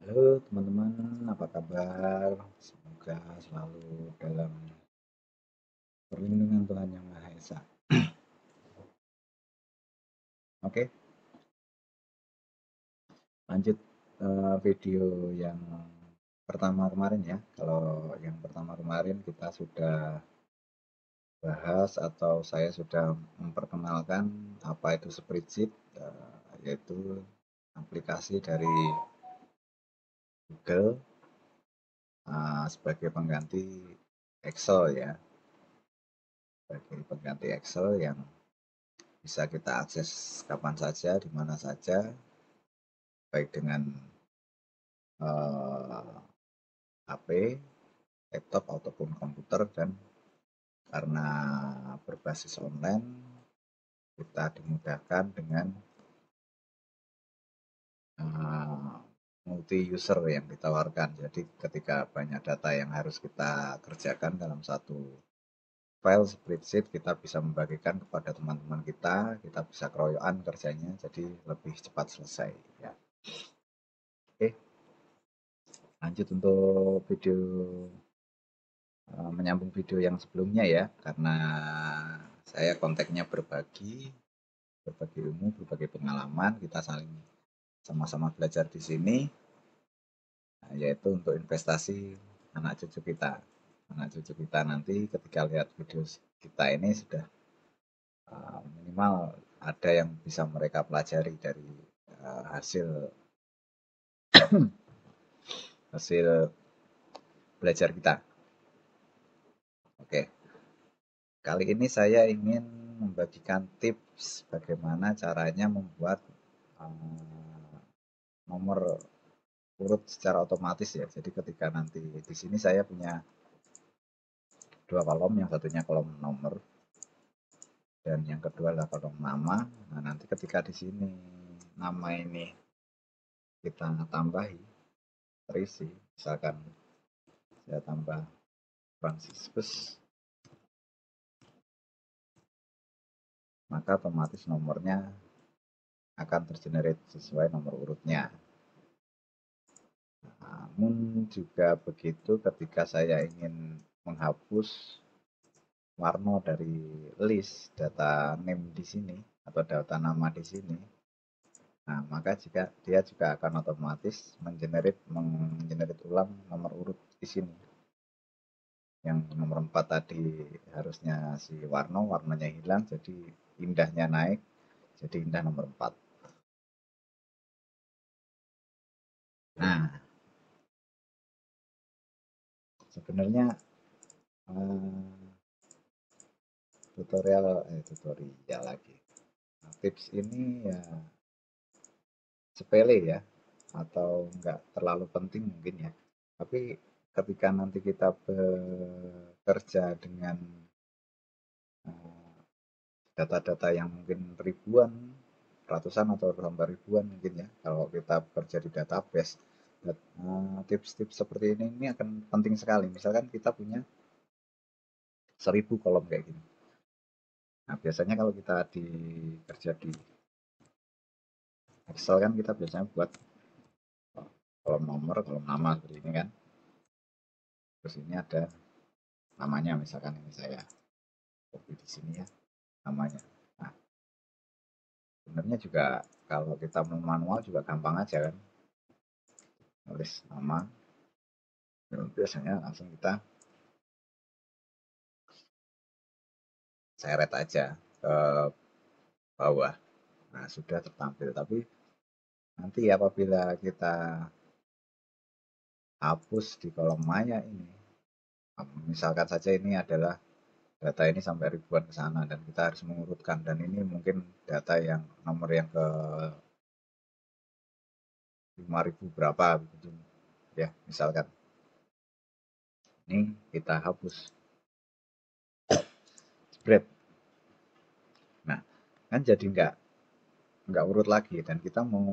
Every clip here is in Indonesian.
Halo teman-teman, apa kabar? Semoga selalu dalam perlindungan Tuhan Yang Maha Esa. Oke, lanjut video yang pertama kemarin ya. Kalau yang pertama kemarin kita sudah bahas atau saya sudah memperkenalkan apa itu spreadsheet, yaitu aplikasi dari Google sebagai pengganti Excel ya, sebagai pengganti Excel yang bisa kita akses kapan saja, di mana saja, baik dengan HP, laptop ataupun komputer, dan karena berbasis online kita dimudahkan dengan multi user yang ditawarkan. Jadi ketika banyak data yang harus kita kerjakan dalam satu file spreadsheet, kita bisa membagikan kepada teman-teman kita bisa keroyokan kerjanya, jadi lebih cepat selesai ya. Oke, lanjut untuk video menyambung video yang sebelumnya ya, karena saya konteksnya berbagi ilmu, berbagi pengalaman, kita saling sama-sama belajar di sini, yaitu untuk investasi anak cucu kita. Anak cucu kita nanti ketika lihat video kita ini sudah minimal ada yang bisa mereka pelajari dari hasil hasil belajar kita. Oke, kali ini saya ingin membagikan tips bagaimana caranya membuat nomor urut secara otomatis ya. Jadi ketika nanti di sini saya punya dua kolom, yang satunya kolom nomor dan yang kedua adalah kolom nama. Nah, nanti ketika di sini nama ini kita tambahi terisi, misalkan saya tambah Franciscus, maka otomatis nomornya akan tergenerate sesuai nomor urutnya. Namun juga begitu ketika saya ingin menghapus warna dari list data name di sini atau data nama di sini, nah maka jika dia juga akan otomatis menggenerate ulang nomor urut di sini. Yang nomor 4 tadi harusnya si warnanya hilang, jadi indahnya naik, jadi indah nomor 4. Nah, sebenarnya tutorial lagi. Nah, tips ini ya sepele ya, atau enggak terlalu penting mungkin ya. Tapi ketika nanti kita bekerja dengan data-data yang mungkin ribuan, ratusan atau sampai ribuan mungkin ya, kalau kita bekerja di database, tips-tips seperti ini akan penting sekali. Misalkan kita punya 1000 kolom kayak gini. Nah, biasanya kalau kita kerja di Excel kan kita biasanya buat kolom nomor, kolom nama seperti ini kan. Terus ini ada namanya, misalkan ini saya copy di sini ya namanya. Nah, sebenarnya juga kalau kita manual juga gampang aja kan, nulis nama, biasanya langsung kita seret aja ke bawah. Nah, sudah tertampil. Tapi nanti apabila kita hapus di kolom maya ini, misalkan saja ini adalah data ini sampai ribuan ke sana dan kita harus mengurutkan, dan ini mungkin data yang nomor yang ke 5000 berapa begitu ya, misalkan ini kita hapus spread. Nah, kan jadi nggak urut lagi, dan kita mau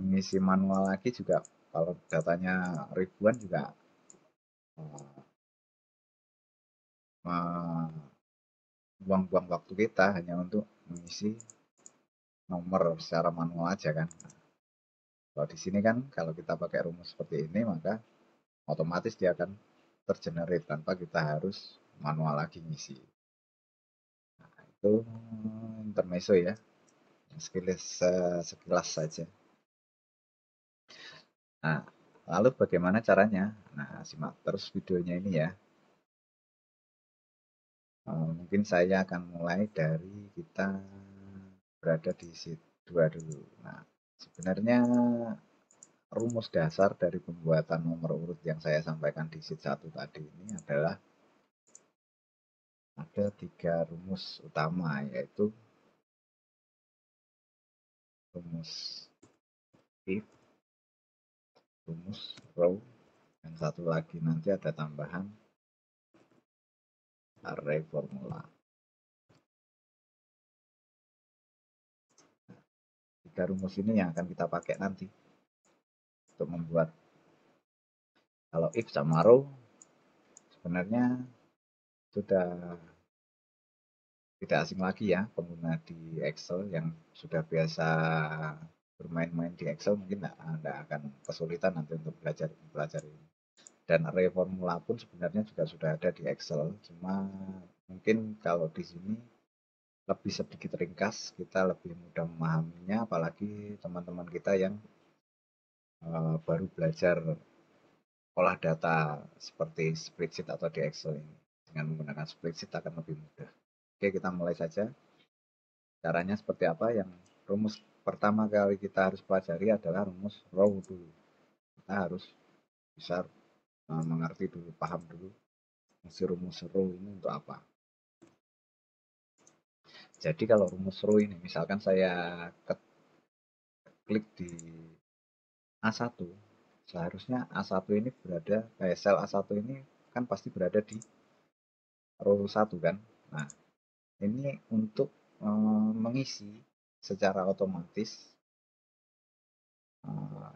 mengisi manual lagi juga, kalau datanya ribuan juga buang-buang waktu kita hanya untuk mengisi nomor secara manual aja kan. Kalau di sini kan kalau kita pakai rumus seperti ini maka otomatis dia akan tergenerate tanpa kita harus manual lagi ngisi. Nah, itu intermezzo ya, sekilas saja. Nah, lalu bagaimana caranya? Nah, simak terus videonya ini ya. Mungkin saya akan mulai dari kita berada di sheet 2 dulu. Nah, sebenarnya rumus dasar dari pembuatan nomor urut yang saya sampaikan di sheet 1 tadi ini adalah ada 3 rumus utama, yaitu rumus if, rumus row, dan satu lagi nanti ada tambahan array formula. 3 rumus ini yang akan kita pakai nanti untuk membuat, kalau if sama row sebenarnya sudah tidak asing lagi ya pengguna di Excel yang sudah biasa bermain-main di Excel, mungkin Anda akan kesulitan nanti untuk belajar ini. Dan array formula pun sebenarnya juga sudah ada di Excel, cuma mungkin kalau di sini lebih sedikit ringkas, kita lebih mudah memahaminya, apalagi teman-teman kita yang baru belajar olah data seperti spreadsheet atau di Excel ini. Dengan menggunakan spreadsheet akan lebih mudah. Oke, kita mulai saja. Caranya seperti apa? Yang rumus pertama kali kita harus pelajari adalah rumus row dulu. Kita harus bisa mengerti dulu, paham dulu fungsi rumus row ini untuk apa. Jadi kalau rumus row ini, misalkan saya klik di A1, seharusnya A1 ini berada, sel A1 ini kan pasti berada di row 1 kan. Nah, ini untuk mengisi secara otomatis,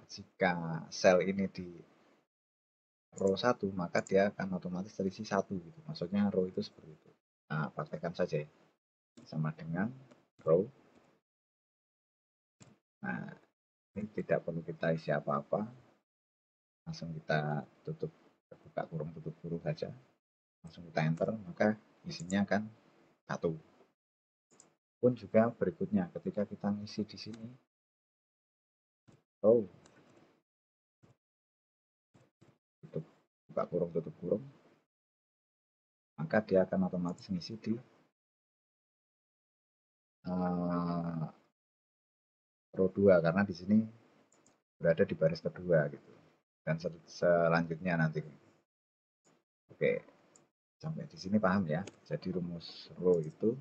jika sel ini di row 1 maka dia akan otomatis terisi 1 gitu. Maksudnya row itu seperti itu. Nah, praktekkan saja ya. Sama dengan row. Nah, ini tidak perlu kita isi apa-apa. Langsung kita tutup, buka kurung tutup kurung saja. Langsung kita enter, maka isinya akan 1. Pun juga berikutnya ketika kita ngisi di sini row, tutup, buka kurung tutup kurung, maka dia akan otomatis ngisi di row 2 karena di sini berada di baris kedua gitu. Dan selanjutnya nanti. Oke, sampai di sini paham ya. Jadi rumus row itu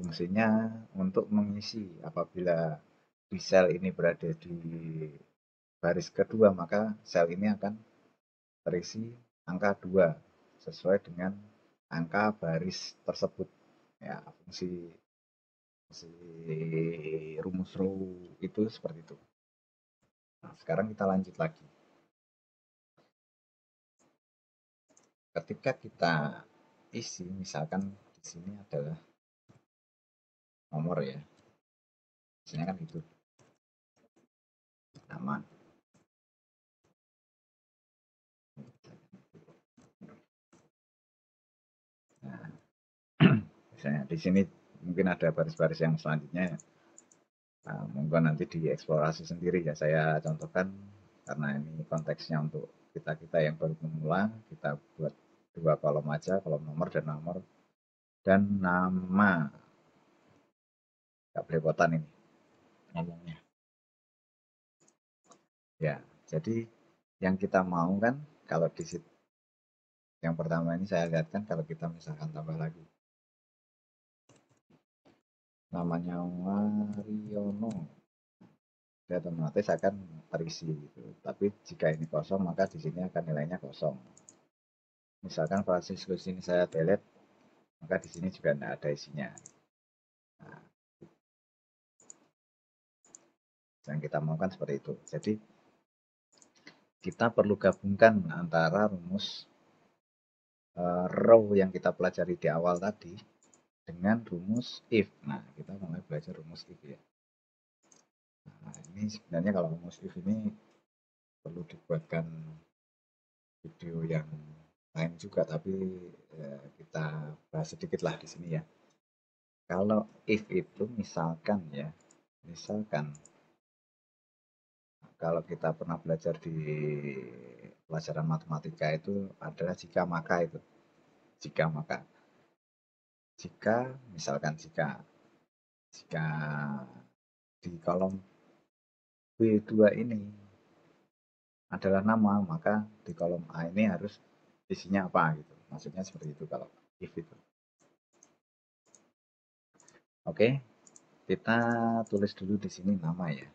fungsinya untuk mengisi, apabila di sel ini berada di baris kedua maka sel ini akan terisi angka 2 sesuai dengan angka baris tersebut ya. Fungsi rumus row itu seperti itu. Nah, sekarang kita lanjut lagi. Ketika kita isi, misalkan di sini adalah nomor ya, biasanya kan itu nama. Nah, misalnya di sini mungkin ada baris-baris yang selanjutnya. Nah, monggo nanti dieksplorasi sendiri ya. Saya contohkan karena ini konteksnya untuk kita yang baru pemula. Kita buat 2 kolom aja, kolom nomor dan nama. Gak belepotan ini ngomongnya. Ya, jadi yang kita mau kan kalau di sheet yang pertama ini saya lihatkan, kalau kita misalkan tambah lagi namanya Wariono, dia otomatis akan terisi gitu. Tapi jika ini kosong maka di sini akan nilainya kosong. Misalkan Franciscus ini saya delete, maka di sini juga tidak ada isinya. Nah, yang kita mau kan seperti itu. Jadi kita perlu gabungkan antara rumus row yang kita pelajari di awal tadi dengan rumus if. Nah, kita mulai belajar rumus if ya. Nah, ini sebenarnya kalau rumus if ini perlu dibuatkan video yang lain juga, tapi kita bahas sedikit lah di sini ya. Kalau if itu misalkan ya, misalkan kalau kita pernah belajar di pelajaran matematika itu adalah jika maka itu. Jika maka. Jika misalkan jika di kolom B2 ini adalah nama, maka di kolom A ini harus isinya apa gitu. Maksudnya seperti itu kalau if itu. Oke, kita tulis dulu di sini nama ya.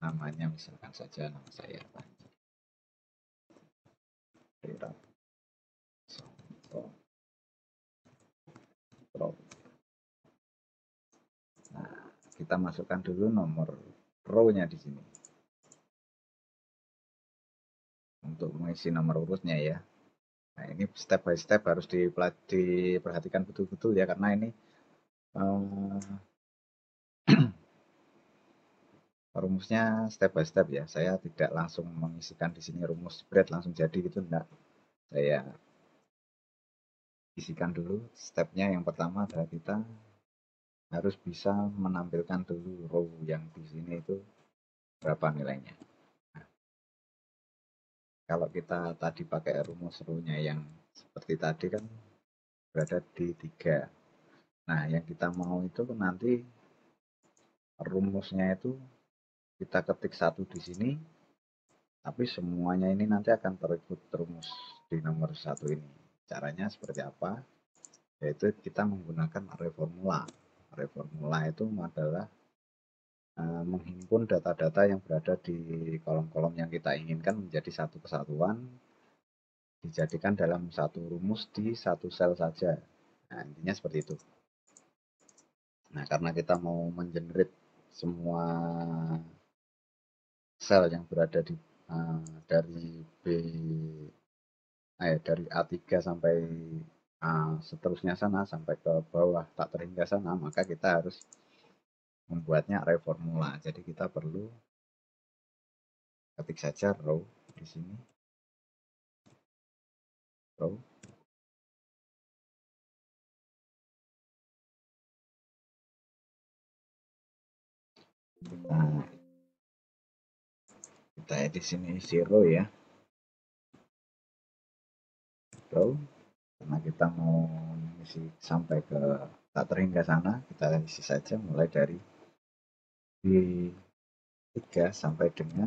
Namanya misalkan saja nama saya Panji. Nah, kita masukkan dulu nomor row-nya di sini. Untuk mengisi nomor urutnya ya. Nah, ini step by step harus diperhatikan betul-betul ya, karena ini rumusnya step by step ya. Saya tidak langsung mengisikan di sini rumus spread langsung jadi gitu, enggak. Saya isikan dulu stepnya. Yang pertama adalah kita harus bisa menampilkan dulu row yang di sini itu berapa nilainya. Nah, kalau kita tadi pakai rumus row-nya yang seperti tadi kan berada di 3. Nah, yang kita mau itu nanti rumusnya itu kita ketik 1 di sini, tapi semuanya ini nanti akan terikut rumus di nomor 1 ini. Caranya seperti apa? Yaitu kita menggunakan array formula. Array formula itu adalah menghimpun data-data yang berada di kolom-kolom yang kita inginkan menjadi satu kesatuan, dijadikan dalam satu rumus di satu sel saja. Nah, intinya seperti itu. Nah, karena kita mau mengenerate semua sel yang berada di dari dari A3 sampai seterusnya sana sampai ke bawah tak terhingga sana, maka kita harus membuatnya array formula. Jadi kita perlu ketik saja row di sini, row, kita di sini zero ya, row, karena kita mau isi sampai ke tak terhingga sana, kita isi saja mulai dari B3 sampai dengan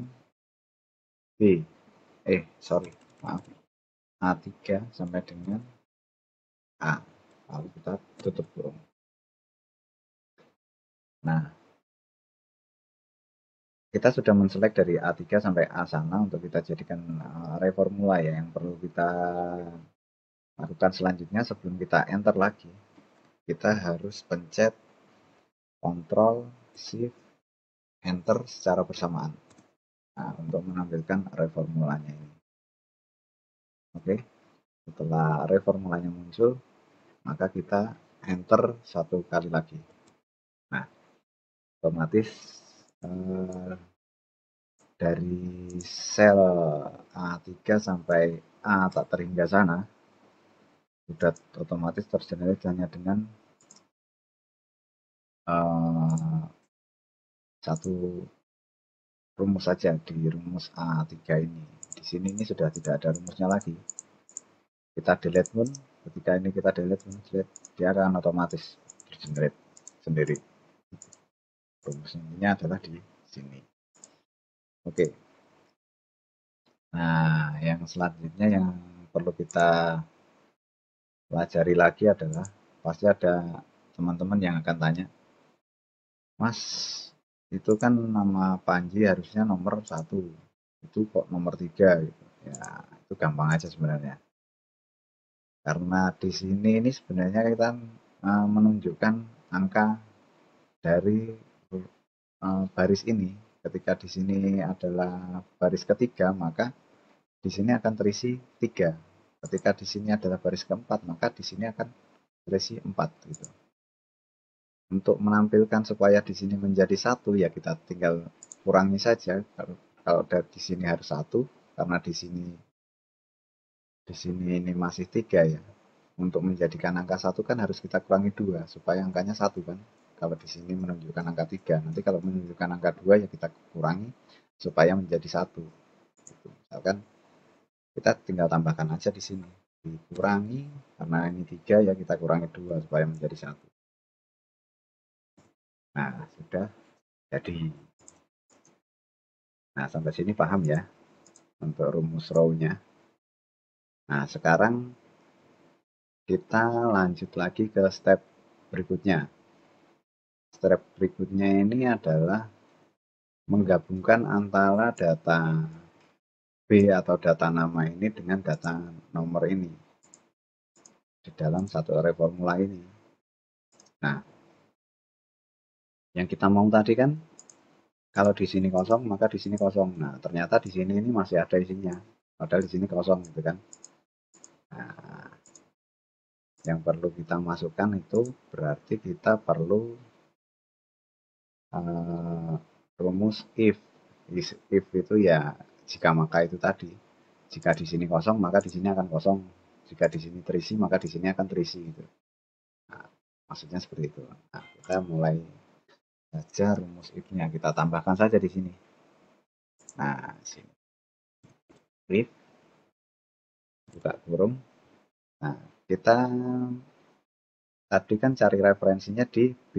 maaf, A3 sampai dengan A, lalu kita tutup kurung. Nah, kita sudah menselect dari A3 sampai A sana untuk kita jadikan array formula ya. Yang perlu kita lakukan selanjutnya sebelum kita enter lagi, kita harus pencet Ctrl Shift Enter secara bersamaan. Nah, untuk menampilkan array formulanya ini. Oke, setelah array formulanya muncul, maka kita enter satu kali lagi. Nah, otomatis dari sel A3 sampai A tak terhingga sana sudah otomatis tergenerate hanya dengan satu rumus saja di rumus A3 ini. Di sini ini sudah tidak ada rumusnya lagi. Kita delete pun, ketika ini kita delete dia akan otomatis tergenerate sendiri. Rumusnya adalah di sini. Oke. Nah, yang selanjutnya yang perlu kita pelajari lagi adalah pasti ada teman-teman yang akan tanya, Mas, itu kan nama Panji harusnya nomor 1, itu kok nomor 3 gitu. Ya, itu gampang aja sebenarnya. Karena di sini ini sebenarnya kita menunjukkan angka dari baris ini. Ketika di sini adalah baris ketiga, maka di sini akan terisi 3. Ketika di sini adalah baris keempat, maka di sini akan terisi 4 gitu. Untuk menampilkan supaya di sini menjadi satu ya kita tinggal kurangi saja. Kalau dari di sini harus satu, karena di sini ini masih tiga ya. Untuk menjadikan angka satu kan harus kita kurangi dua supaya angkanya satu kan. Kalau di sini menunjukkan angka tiga, nanti kalau menunjukkan angka dua ya kita kurangi supaya menjadi satu. Gitu. Misalkan kita tinggal tambahkan aja di sini dikurangi karena ini tiga ya kita kurangi dua supaya menjadi satu. Nah sudah jadi. Nah sampai sini paham ya untuk rumus row-nya. Nah sekarang kita lanjut lagi ke step berikutnya. Step berikutnya ini adalah menggabungkan antara data B atau data nama ini dengan data nomor ini di dalam satu array formula ini. Nah, yang kita mau tadi kan kalau di sini kosong maka di sini kosong. Nah, ternyata di sini ini masih ada isinya. Padahal di sini kosong gitu kan. Nah, yang perlu kita masukkan itu berarti kita perlu rumus if. If itu ya jika maka itu tadi. Jika di sini kosong maka di sini akan kosong. Jika di sini terisi maka di sini akan terisi gitu. Nah, maksudnya seperti itu. Nah, kita mulai saja rumus if-nya kita tambahkan saja di sini. Nah, sini if buka kurung. Nah, kita tadi kan cari referensinya di B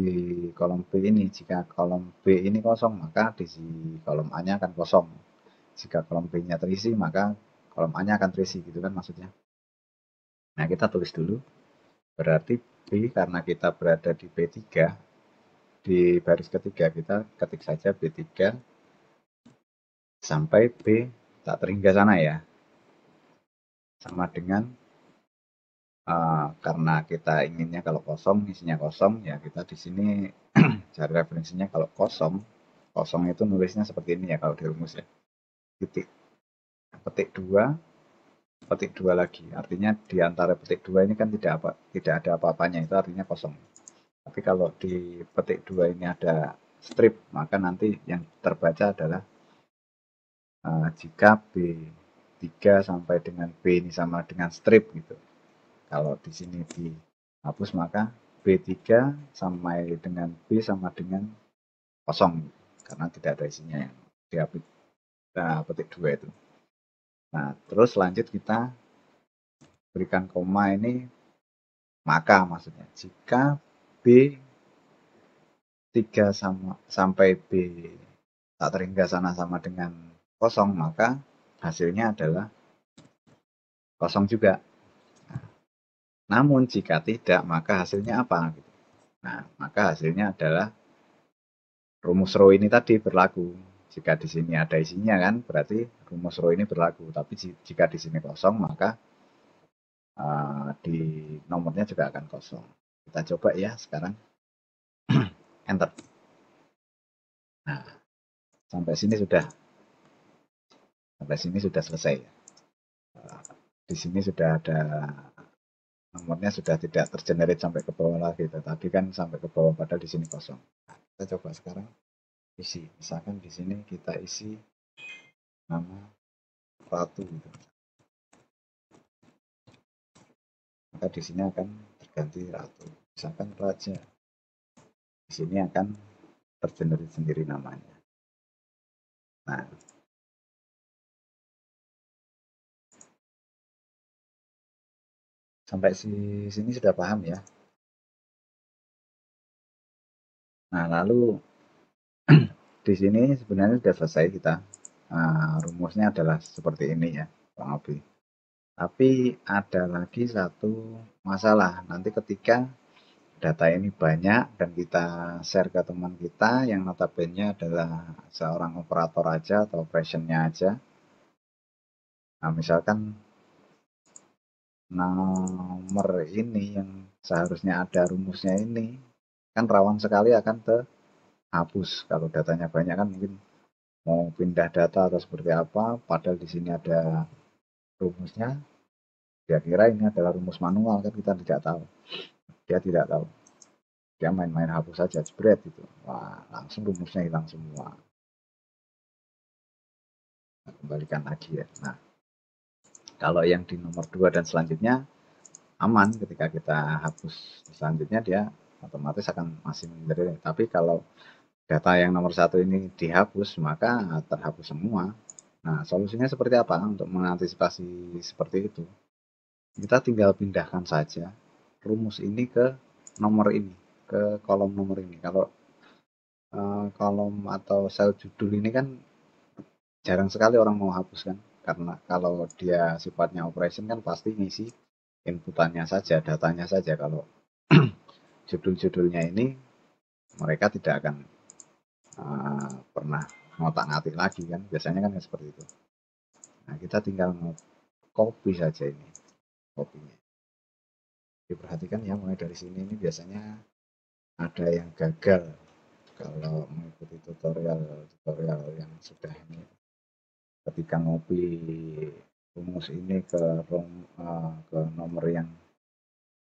kolom B ini. Jika kolom B ini kosong, maka di kolom A-nya akan kosong. Jika kolom B-nya terisi, maka kolom A-nya akan terisi, gitu kan maksudnya. Nah, kita tulis dulu. Berarti B karena kita berada di B3, di baris ketiga kita ketik saja B3 sampai B tak terhingga sana ya. Sama dengan karena kita inginnya kalau kosong, isinya kosong, ya kita di sini cari referensinya kalau kosong. Kosong itu nulisnya seperti ini ya kalau di rumus ya. Titik, petik 2, petik 2 lagi. Artinya di antara petik 2 ini kan tidak ada apa-apanya, itu artinya kosong. Tapi kalau di petik 2 ini ada strip, maka nanti yang terbaca adalah jika B3 sampai dengan B ini sama dengan strip gitu. Kalau di sini dihapus maka B3 sampai dengan B sama dengan kosong karena tidak ada isinya yang dihapus petik 2 itu. Nah, terus lanjut kita berikan koma ini maka maksudnya jika B3 sampai B tak terhingga sana sama dengan kosong maka hasilnya adalah kosong juga. Namun jika tidak maka hasilnya apa? Nah, maka hasilnya adalah rumus row ini tadi berlaku. Jika di sini ada isinya kan, berarti rumus row ini berlaku. Tapi jika di sini kosong, maka di nomornya juga akan kosong. Kita coba ya sekarang. Enter. Nah, sampai sini sudah selesai. Di sini sudah ada nomornya sudah tidak tergenerate sampai ke bawah lagi. Tadi kan sampai ke bawah padahal di sini kosong. Nah, kita coba sekarang isi. Misalkan di sini kita isi nama Ratu gitu. Maka di sini akan terganti Ratu. Misalkan Raja. Di sini akan tergenerate sendiri namanya. Nah, sampai sini sudah paham ya. Nah, lalu di sini sebenarnya sudah selesai kita. Rumusnya adalah seperti ini ya, kurang lebih. Tapi ada lagi satu masalah. Nanti ketika data ini banyak dan kita share ke teman kita yang notabene adalah seorang operator aja atau operationnya aja. Nah, misalkan nomor ini yang seharusnya ada rumusnya ini kan rawan sekali akan terhapus kalau datanya banyak kan mungkin mau pindah data atau seperti apa padahal di sini ada rumusnya dia kira ini adalah rumus manual kan kita tidak tahu dia tidak tahu Dia main-main hapus saja, jebret itu. Wah, langsung rumusnya hilang semua. Nah, kembalikan lagi ya. Nah, kalau yang di nomor 2 dan selanjutnya aman, ketika kita hapus selanjutnya dia otomatis akan masih menjadi. Tapi kalau data yang nomor 1 ini dihapus, maka terhapus semua. Nah, solusinya seperti apa untuk mengantisipasi seperti itu? Kita tinggal pindahkan saja rumus ini ke nomor ini, ke kolom nomor ini. Kalau kolom atau sel judul ini kan jarang sekali orang mau hapus kan, karena kalau dia sifatnya operation kan pasti ngisi inputannya saja, datanya saja. Kalau judul-judulnya ini mereka tidak akan pernah ngotak-ngatik lagi kan, biasanya kan seperti itu. Nah, kita tinggal copy saja ini, kopinya. Diperhatikan ya, mulai dari sini ini biasanya ada yang gagal kalau mengikuti tutorial yang sudah ini. Ketika ngopi rumus ini ke nomor yang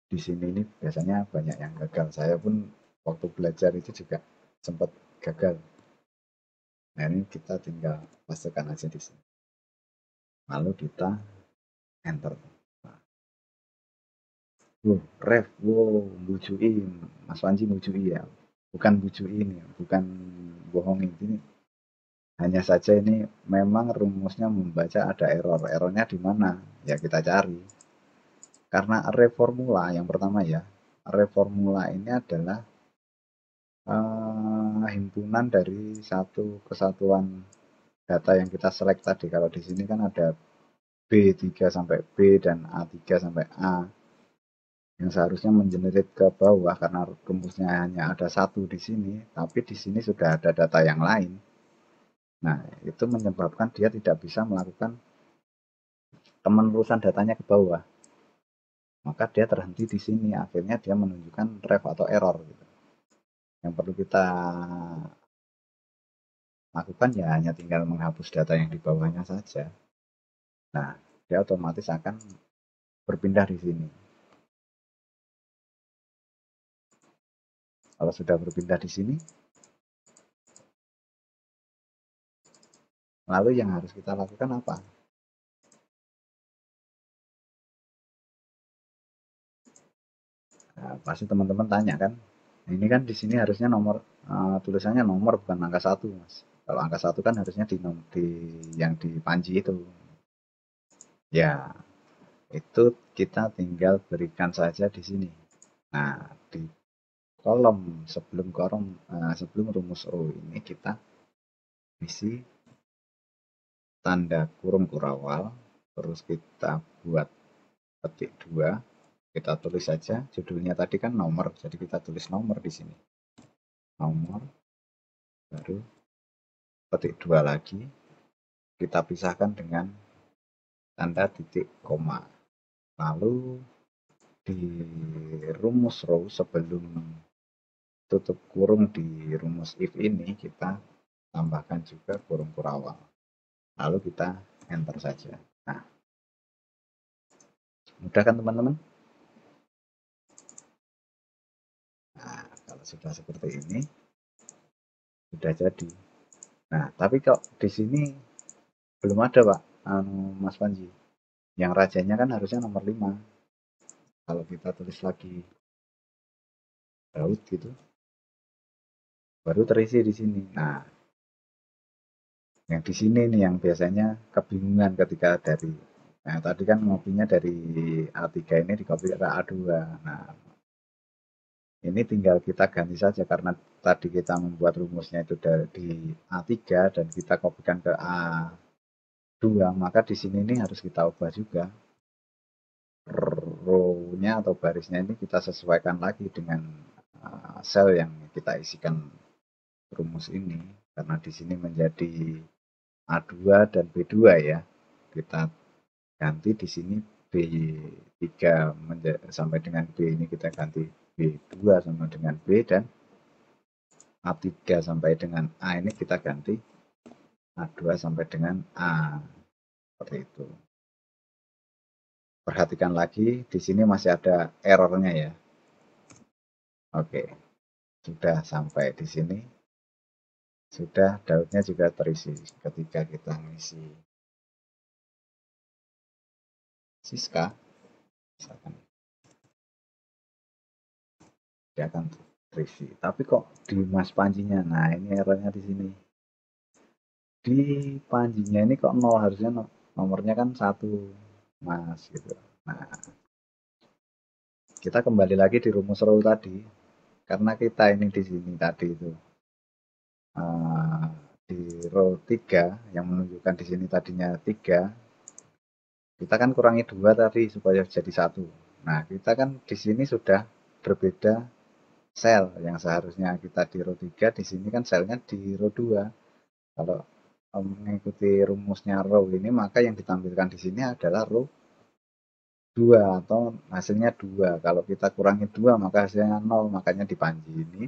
di sini ini biasanya banyak yang gagal. Saya pun waktu belajar itu juga sempat gagal. Nah, ini kita tinggal pastikan aja di sini. Lalu kita enter. Nah, ref, bujui, Mas Wanji bujui ya. Bukan bujui ini, bukan bohongin ini. Hanya saja ini memang rumusnya membaca ada error. Errornya di mana? Ya kita cari. Karena array formula yang pertama ya, array formula ini adalah himpunan dari satu kesatuan data yang kita select tadi. Kalau di sini kan ada B3 sampai B dan A3 sampai A yang seharusnya mengenerate ke bawah karena rumusnya hanya ada satu di sini, tapi di sini sudah ada data yang lain. Nah, itu menyebabkan dia tidak bisa melakukan pemenerusan datanya ke bawah. Maka dia terhenti di sini, akhirnya dia menunjukkan ref atau error gitu. Yang perlu kita lakukan ya hanya tinggal menghapus data yang di bawahnya saja. Nah, dia otomatis akan berpindah di sini. Kalau sudah berpindah di sini, lalu yang harus kita lakukan apa? Nah, pasti teman-teman tanya kan, ini kan di sini harusnya nomor tulisannya nomor bukan angka 1, Mas. Kalau angka 1 kan harusnya di yang di panji itu. Ya, itu kita tinggal berikan saja di sini. Nah, di kolom sebelum rumus O ini kita isi tanda kurung kurawal, terus kita buat petik 2, kita tulis saja judulnya tadi kan nomor, jadi kita tulis nomor di sini. Nomor, baru petik 2 lagi, kita pisahkan dengan tanda titik koma. Lalu di rumus row sebelum tutup kurung di rumus if ini kita tambahkan juga kurung kurawal. Lalu kita enter saja. Nah, mudah kan teman-teman? Nah, kalau sudah seperti ini, sudah jadi. Nah, tapi kok di sini belum ada, Pak, Mas Panji. Yang rajanya kan harusnya nomor 5. Kalau kita tulis lagi Daud gitu, baru terisi di sini. Nah, yang di sini nih yang biasanya kebingungan ketika dari, nah tadi kan ngopinya dari A3 ini dikopi ke A2. Nah, ini tinggal kita ganti saja karena tadi kita membuat rumusnya itu dari A3 dan kita kopikan ke A2, maka di sini ini harus kita ubah juga. Row-nya atau barisnya ini kita sesuaikan lagi dengan sel yang kita isikan rumus ini, karena di sini menjadi A2 dan B2 ya. Kita ganti di sini B3 sampai dengan B ini kita ganti B2 sama dengan B, dan A3 sampai dengan A ini kita ganti A2 sampai dengan A. Seperti itu. Perhatikan lagi, di sini masih ada errornya ya. Oke. Sudah sampai di sini, sudah daudnya juga terisi ketika kita ngisi Siska, misalkan dia akan terisi. Tapi kok di Mas Panjinya, nah ini errornya di sini. Di Panjinya ini kok nol, harusnya nomornya kan satu, Mas gitu. Nah, kita kembali lagi di rumus row tadi, karena kita ini di sini tadi itu eh, di row 3 yang menunjukkan di sini tadinya 3, kita kan kurangi 2 tadi supaya jadi satu. Nah, kita kan di sini sudah berbeda sel, yang seharusnya kita di row 3, di sini kan selnya di row 2. Kalau mengikuti rumusnya row ini, maka yang ditampilkan di sini adalah row 2 atau hasilnya 2. Kalau kita kurangi 2 maka hasilnya 0, makanya di Panji ini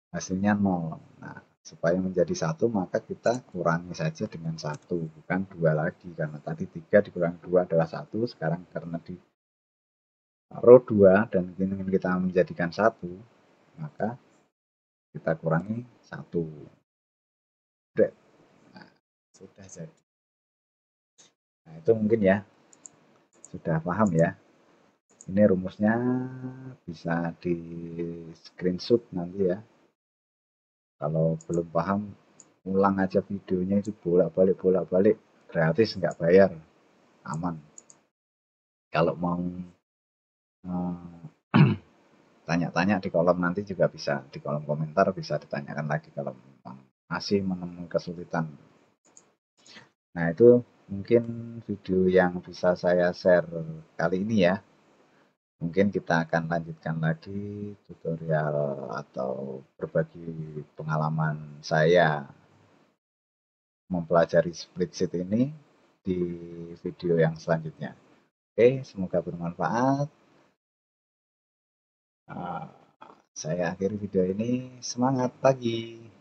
hasilnya 0. Nah, supaya menjadi satu maka kita kurangi saja dengan satu, bukan 2 lagi, karena tadi 3 dikurangi 2 adalah satu. Sekarang karena di row 2 dan ingin kita menjadikan satu, maka kita kurangi satu. Nah, sudah jadi. Nah, itu mungkin ya sudah paham ya. Ini rumusnya bisa di screenshot nanti ya. Kalau belum paham, ulang aja videonya, itu bolak-balik gratis, nggak bayar, aman. Kalau mau tanya-tanya di kolom nanti juga bisa, di kolom komentar bisa ditanyakan lagi kalau memang masih menemui kesulitan. Nah, itu mungkin video yang bisa saya share kali ini ya. Mungkin kita akan lanjutkan lagi tutorial atau berbagi pengalaman saya mempelajari spreadsheet ini di video yang selanjutnya. Oke, semoga bermanfaat. Uh, saya akhiri video ini. Semangat pagi!